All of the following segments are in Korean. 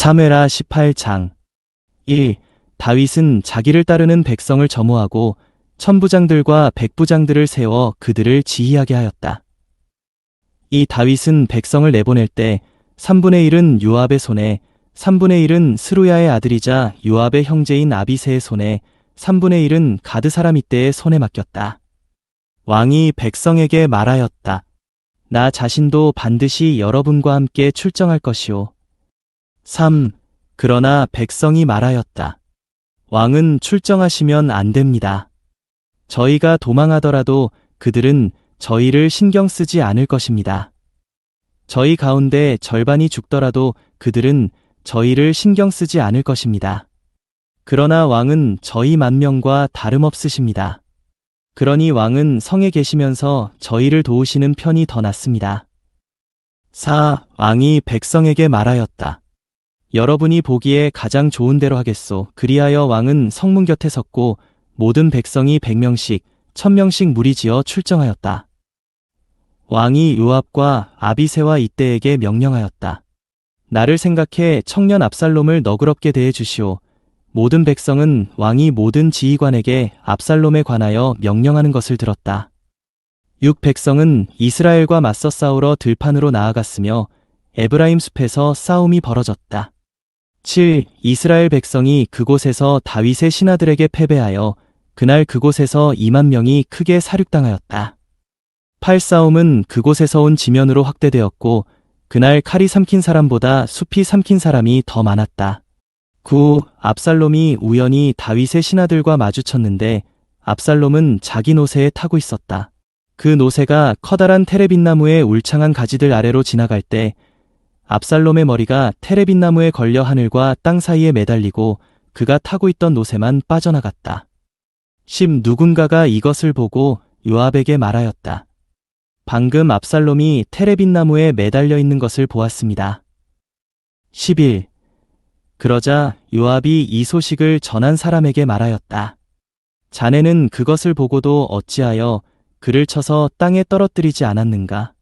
사무엘하 18장 1. 다윗은 자기를 따르는 백성을 점호하고 천부장들과 백부장들을 세워 그들을 지휘하게 하였다. 이 다윗은 백성을 내보낼 때 3분의 1은 요압의 손에, 3분의 1은 스루야의 아들이자 요압의 형제인 아비새의 손에, 3분의 1은 가드 사람 이때의 손에 맡겼다. 왕이 백성에게 말하였다. 나 자신도 반드시 여러분과 함께 출정할 것이오. 3. 그러나 백성이 말하였다. 왕은 출정하시면 안 됩니다. 저희가 도망하더라도 그들은 저희를 신경 쓰지 않을 것입니다. 저희 가운데 절반이 죽더라도 그들은 저희를 신경 쓰지 않을 것입니다. 그러나 왕은 저희 만명과 다름없으십니다. 그러니 왕은 성에 계시면서 저희를 도우시는 편이 더 낫습니다. 4. 왕이 백성에게 말하였다. 여러분이 보기에 가장 좋은 대로 하겠소. 그리하여 왕은 성문 곁에 섰고 모든 백성이 100명씩 1000명씩 무리지어 출정하였다. 왕이 요압과 아비새와 이때에게 명령하였다. 나를 생각해 청년 압살롬을 너그럽게 대해 주시오. 모든 백성은 왕이 모든 지휘관에게 압살롬에 관하여 명령하는 것을 들었다. 6. 백성은 이스라엘과 맞서 싸우러 들판으로 나아갔으며 에브라임 숲에서 싸움이 벌어졌다. 7. 이스라엘 백성이 그곳에서 다윗의 신하들에게 패배하여 그날 그곳에서 2만 명이 크게 살육당하였다. 8. 싸움은 그곳에서 온 지면으로 확대되었고 그날 칼이 삼킨 사람보다 숲이 삼킨 사람이 더 많았다. 9. 압살롬이 우연히 다윗의 신하들과 마주쳤는데 압살롬은 자기 노새에 타고 있었다. 그 노새가 커다란 테레빈 나무의 울창한 가지들 아래로 지나갈 때 압살롬의 머리가 테레빈 나무에 걸려 하늘과 땅 사이에 매달리고 그가 타고 있던 노새만 빠져나갔다. 10. 누군가가 이것을 보고 요압에게 말하였다. 방금 압살롬이 테레빈 나무에 매달려 있는 것을 보았습니다. 11. 그러자 요압이 이 소식을 전한 사람에게 말하였다. 자네는 그것을 보고도 어찌하여 그를 쳐서 땅에 떨어뜨리지 않았는가?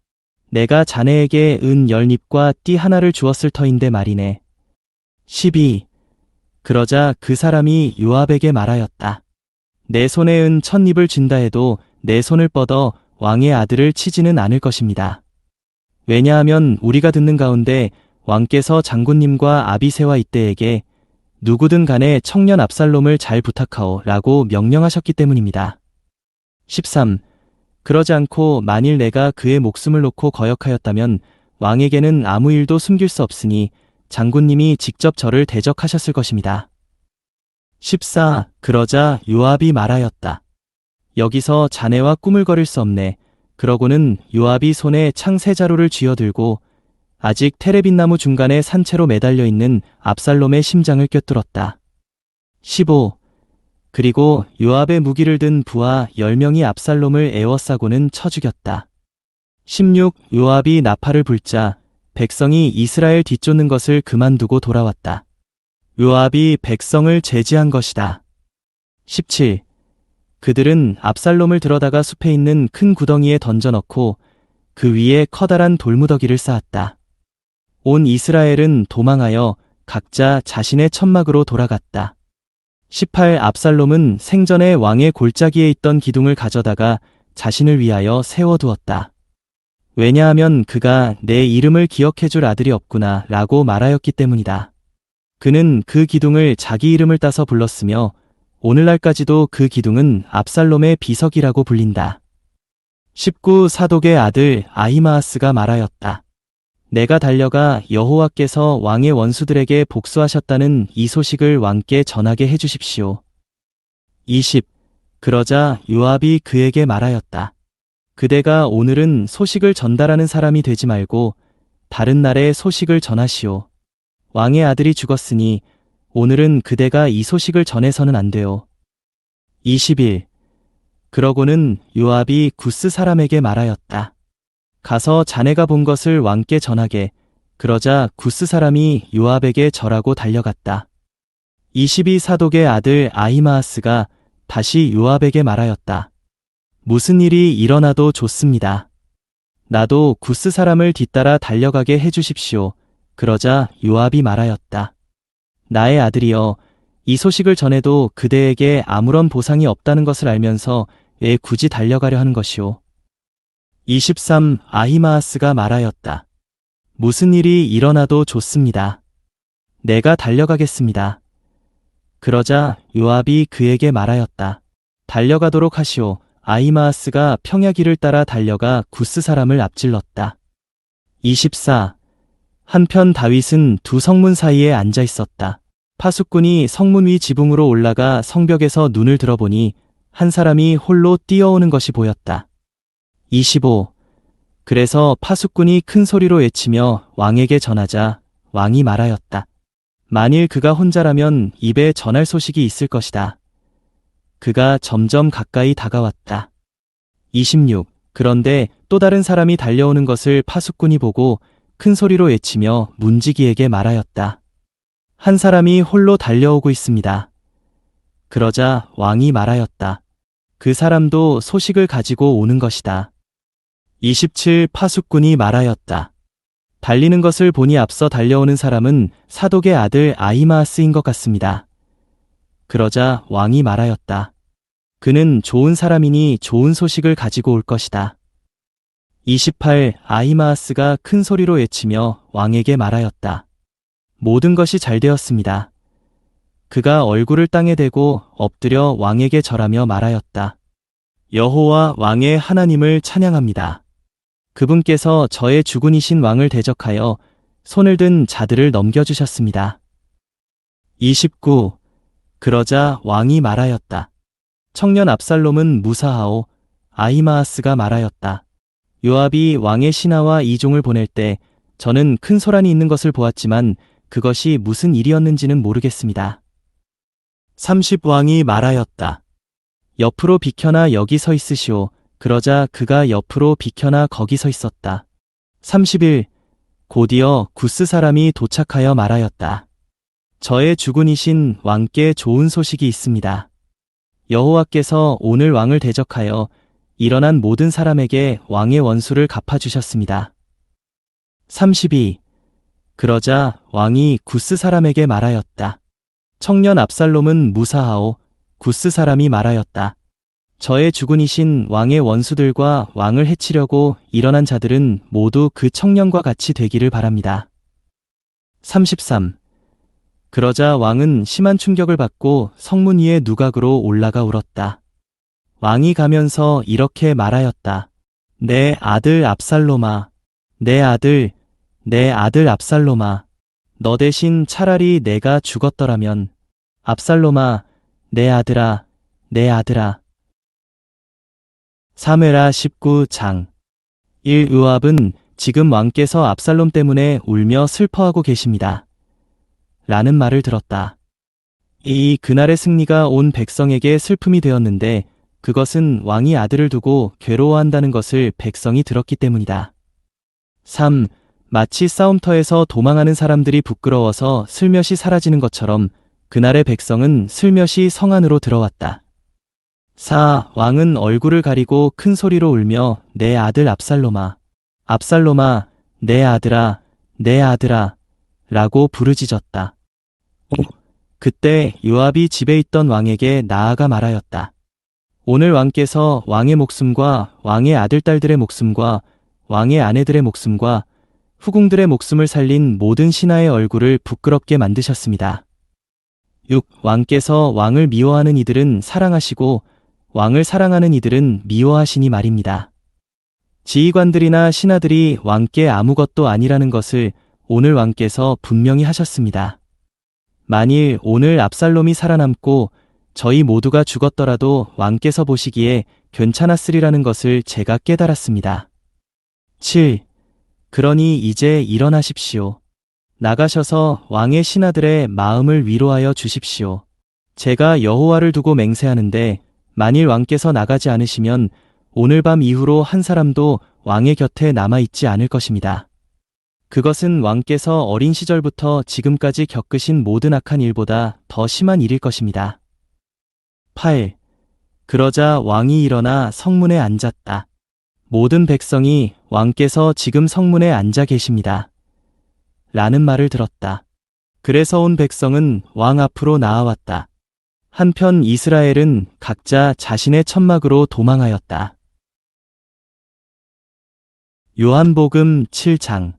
내가 자네에게 은 10잎과 띠 하나를 주었을 터인데 말이네. 12. 그러자 그 사람이 요압에게 말하였다. 내 손에 은 1000잎을 준다 해도 내 손을 뻗어 왕의 아들을 치지는 않을 것입니다. 왜냐하면 우리가 듣는 가운데 왕께서 장군님과 아비새와 이때에게 누구든 간에 청년 압살롬을 잘 부탁하오 라고 명령하셨기 때문입니다. 13. 그러지 않고 만일 내가 그의 목숨을 놓고 거역하였다면 왕에게는 아무 일도 숨길 수 없으니 장군님이 직접 저를 대적하셨을 것입니다. 14. 그러자 요압이 말하였다. 여기서 자네와 꾸물거릴 수 없네. 그러고는 요압이 손에 창 3자루를 쥐어들고 아직 테레빈 나무 중간에 산채로 매달려 있는 압살롬의 심장을 꿰뚫었다. 15. 그리고 요압의 무기를 든 부하 10명이 압살롬을 에워싸고는 쳐 죽였다. 16. 요압이 나팔을 불자 백성이 이스라엘 뒤쫓는 것을 그만두고 돌아왔다. 요압이 백성을 제지한 것이다. 17. 그들은 압살롬을 들어다가 숲에 있는 큰 구덩이에 던져넣고 그 위에 커다란 돌무더기를 쌓았다. 온 이스라엘은 도망하여 각자 자신의 천막으로 돌아갔다. 18. 압살롬은 생전에 왕의 골짜기에 있던 기둥을 가져다가 자신을 위하여 세워두었다. 왜냐하면 그가 내 이름을 기억해줄 아들이 없구나 라고 말하였기 때문이다. 그는 그 기둥을 자기 이름을 따서 불렀으며 오늘날까지도 그 기둥은 압살롬의 비석이라고 불린다. 19. 사독의 아들 아히마아스가 말하였다. 내가 달려가 여호와께서 왕의 원수들에게 복수하셨다는 이 소식을 왕께 전하게 해주십시오. 20. 그러자 요압이 그에게 말하였다. 그대가 오늘은 소식을 전달하는 사람이 되지 말고 다른 날에 소식을 전하시오. 왕의 아들이 죽었으니 오늘은 그대가 이 소식을 전해서는 안 돼요. 21. 그러고는 요압이 구스 사람에게 말하였다. 가서 자네가 본 것을 왕께 전하게. 그러자 구스 사람이 요압에게 절하고 달려갔다. 22. 사독의 아들 아히마아스가 다시 요압에게 말하였다. 무슨 일이 일어나도 좋습니다. 나도 구스 사람을 뒤따라 달려가게 해주십시오. 그러자 요압이 말하였다. 나의 아들이여, 이 소식을 전해도 그대에게 아무런 보상이 없다는 것을 알면서 왜 굳이 달려가려 하는 것이오. 23. 아히마아스가 말하였다. 무슨 일이 일어나도 좋습니다. 내가 달려가겠습니다. 그러자 요압이 그에게 말하였다. 달려가도록 하시오. 아히마아스가 평야길을 따라 달려가 구스 사람을 앞질렀다. 24. 한편 다윗은 두 성문 사이에 앉아 있었다. 파수꾼이 성문 위 지붕으로 올라가 성벽에서 눈을 들어보니 한 사람이 홀로 뛰어오는 것이 보였다. 25. 그래서 파수꾼이 큰 소리로 외치며 왕에게 전하자 왕이 말하였다. 만일 그가 혼자라면 입에 전할 소식이 있을 것이다. 그가 점점 가까이 다가왔다. 26. 그런데 또 다른 사람이 달려오는 것을 파수꾼이 보고 큰 소리로 외치며 문지기에게 말하였다. 한 사람이 홀로 달려오고 있습니다. 그러자 왕이 말하였다. 그 사람도 소식을 가지고 오는 것이다. 27. 파수꾼이 말하였다. 달리는 것을 보니 앞서 달려오는 사람은 사독의 아들 아히마아스인 것 같습니다. 그러자 왕이 말하였다. 그는 좋은 사람이니 좋은 소식을 가지고 올 것이다. 28. 아히마아스가 큰 소리로 외치며 왕에게 말하였다. 모든 것이 잘 되었습니다. 그가 얼굴을 땅에 대고 엎드려 왕에게 절하며 말하였다. 여호와 왕의 하나님을 찬양합니다. 그분께서 저의 주군이신 왕을 대적하여 손을 든 자들을 넘겨주셨습니다. 29. 그러자 왕이 말하였다. 청년 압살롬은 무사하오. 아히마아스가 말하였다. 요압이 왕의 신하와 이종을 보낼 때 저는 큰 소란이 있는 것을 보았지만 그것이 무슨 일이었는지는 모르겠습니다. 30. 왕이 말하였다. 옆으로 비켜나 여기 서 있으시오. 그러자 그가 옆으로 비켜나 거기 서 있었다. 31. 곧이어 구스 사람이 도착하여 말하였다. 저의 주군이신 왕께 좋은 소식이 있습니다. 여호와께서 오늘 왕을 대적하여 일어난 모든 사람에게 왕의 원수를 갚아주셨습니다. 32. 그러자 왕이 구스 사람에게 말하였다. 청년 압살롬은 무사하오. 구스 사람이 말하였다. 저의 주군이신 왕의 원수들과 왕을 해치려고 일어난 자들은 모두 그 청년과 같이 되기를 바랍니다. 33. 그러자 왕은 심한 충격을 받고 성문 위에 누각으로 올라가 울었다. 왕이 가면서 이렇게 말하였다. 내 아들 압살롬아, 내 아들 압살롬아, 너 대신 차라리 내가 죽었더라면. 압살롬아, 내 아들아, 내 아들아. 사무엘하 19장 1. 요압은 지금 왕께서 압살롬 때문에 울며 슬퍼하고 계십니다. 라는 말을 들었다. 이 그날의 승리가 온 백성에게 슬픔이 되었는데 그것은 왕이 아들을 두고 괴로워한다는 것을 백성이 들었기 때문이다. 3. 마치 싸움터에서 도망하는 사람들이 부끄러워서 슬며시 사라지는 것처럼 그날의 백성은 슬며시 성 안으로 들어왔다. 4. 왕은 얼굴을 가리고 큰 소리로 울며 내 아들 압살롬아, 압살롬아, 내 아들아, 내 아들아 라고 부르짖었다. 5. 그때 요압이 집에 있던 왕에게 나아가 말하였다. 오늘 왕께서 왕의 목숨과 왕의 아들딸들의 목숨과 왕의 아내들의 목숨과 후궁들의 목숨을 살린 모든 신하의 얼굴을 부끄럽게 만드셨습니다. 6. 왕께서 왕을 미워하는 이들은 사랑하시고 왕을 사랑하는 이들은 미워하시니 말입니다. 지휘관들이나 신하들이 왕께 아무것도 아니라는 것을 오늘 왕께서 분명히 하셨습니다. 만일 오늘 압살롬이 살아남고 저희 모두가 죽었더라도 왕께서 보시기에 괜찮았으리라는 것을 제가 깨달았습니다. 7. 그러니 이제 일어나십시오. 나가셔서 왕의 신하들의 마음을 위로하여 주십시오. 제가 여호와를 두고 맹세하는데 만일 왕께서 나가지 않으시면 오늘 밤 이후로 한 사람도 왕의 곁에 남아있지 않을 것입니다. 그것은 왕께서 어린 시절부터 지금까지 겪으신 모든 악한 일보다 더 심한 일일 것입니다. 8. 그러자 왕이 일어나 성문에 앉았다. 모든 백성이 왕께서 지금 성문에 앉아 계십니다. 라는 말을 들었다. 그래서 온 백성은 왕 앞으로 나아왔다. 한편 이스라엘은 각자 자신의 천막으로 도망하였다. 요한복음 7장.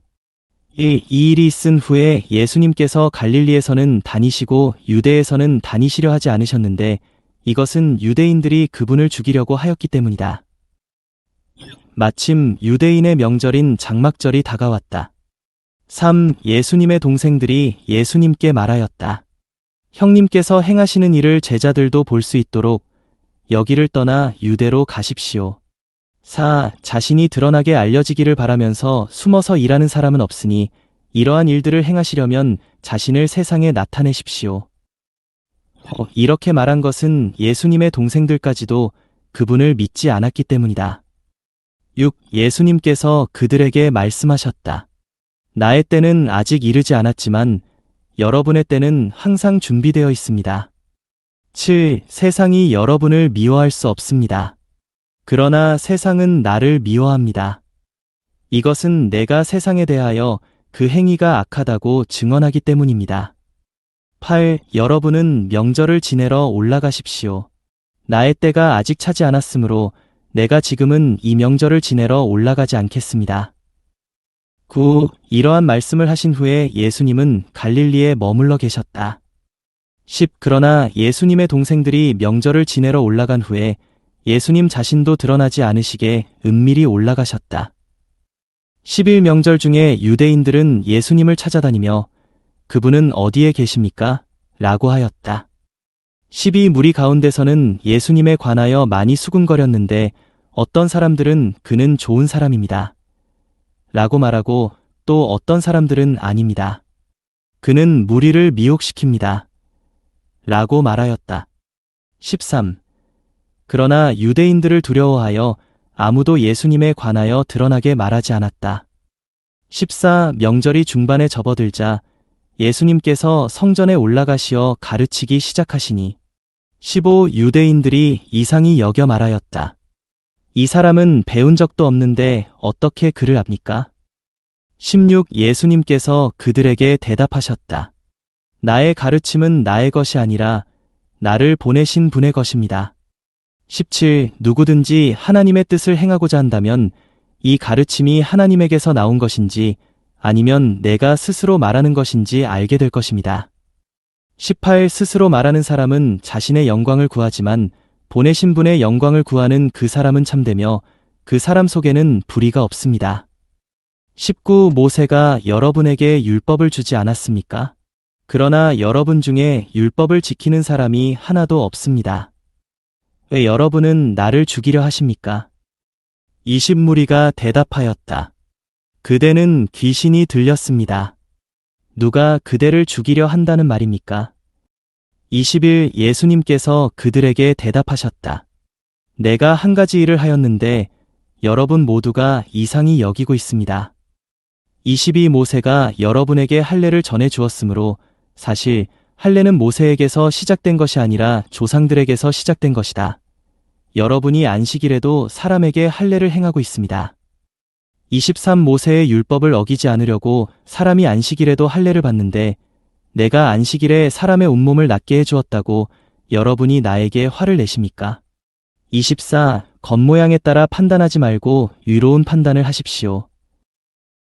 이 일이 있은 후에 예수님께서 갈릴리에서는 다니시고 유대에서는 다니시려 하지 않으셨는데 이것은 유대인들이 그분을 죽이려고 하였기 때문이다. 마침 유대인의 명절인 장막절이 다가왔다. 3. 예수님의 동생들이 예수님께 말하였다. 형님께서 행하시는 일을 제자들도 볼 수 있도록 여기를 떠나 유대로 가십시오. 4. 자신이 드러나게 알려지기를 바라면서 숨어서 일하는 사람은 없으니 이러한 일들을 행하시려면 자신을 세상에 나타내십시오. 이렇게 말한 것은 예수님의 동생들까지도 그분을 믿지 않았기 때문이다. 6. 예수님께서 그들에게 말씀하셨다. 나의 때는 아직 이르지 않았지만 여러분의 때는 항상 준비되어 있습니다. 7. 세상이 여러분을 미워할 수 없습니다. 그러나 세상은 나를 미워합니다. 이것은 내가 세상에 대하여 그 행위가 악하다고 증언하기 때문입니다. 8. 여러분은 명절을 지내러 올라가십시오. 나의 때가 아직 차지 않았으므로 내가 지금은 이 명절을 지내러 올라가지 않겠습니다. 9. 이러한 말씀을 하신 후에 예수님은 갈릴리에 머물러 계셨다. 10. 그러나 예수님의 동생들이 명절을 지내러 올라간 후에 예수님 자신도 드러나지 않으시게 은밀히 올라가셨다. 10일 명절 중에 유대인들은 예수님을 찾아다니며 그분은 어디에 계십니까? 라고 하였다. 12 무리 가운데서는 예수님에 관하여 많이 수군거렸는데 어떤 사람들은 그는 좋은 사람입니다. 라고 말하고 또 어떤 사람들은 아닙니다. 그는 무리를 미혹시킵니다. 라고 말하였다. 13. 그러나 유대인들을 두려워하여 아무도 예수님에 관하여 드러나게 말하지 않았다. 14. 명절이 중반에 접어들자 예수님께서 성전에 올라가시어 가르치기 시작하시니 15. 유대인들이 이상히 여겨 말하였다. 이 사람은 배운 적도 없는데 어떻게 글을 압니까? 16. 예수님께서 그들에게 대답하셨다. 나의 가르침은 나의 것이 아니라 나를 보내신 분의 것입니다. 17. 누구든지 하나님의 뜻을 행하고자 한다면 이 가르침이 하나님에게서 나온 것인지 아니면 내가 스스로 말하는 것인지 알게 될 것입니다. 18. 스스로 말하는 사람은 자신의 영광을 구하지만 보내신 분의 영광을 구하는 그 사람은 참되며 그 사람 속에는 불의가 없습니다. 19. 모세가 여러분에게 율법을 주지 않았습니까? 그러나 여러분 중에 율법을 지키는 사람이 하나도 없습니다. 왜 여러분은 나를 죽이려 하십니까? 20 무리가 대답하였다. 그대는 귀신이 들렸습니다. 누가 그대를 죽이려 한다는 말입니까? 21 예수님께서 그들에게 대답하셨다. 내가 한 가지 일을 하였는데 여러분 모두가 이상히 여기고 있습니다. 22 모세가 여러분에게 할례를 전해 주었으므로 사실 할례는 모세에게서 시작된 것이 아니라 조상들에게서 시작된 것이다. 여러분이 안식일에도 사람에게 할례를 행하고 있습니다. 23 모세의 율법을 어기지 않으려고 사람이 안식일에도 할례를 받는데 내가 안식일에 사람의 온몸을 낫게 해주었다고 여러분이 나에게 화를 내십니까? 24 겉모양에 따라 판단하지 말고 유로운 판단을 하십시오.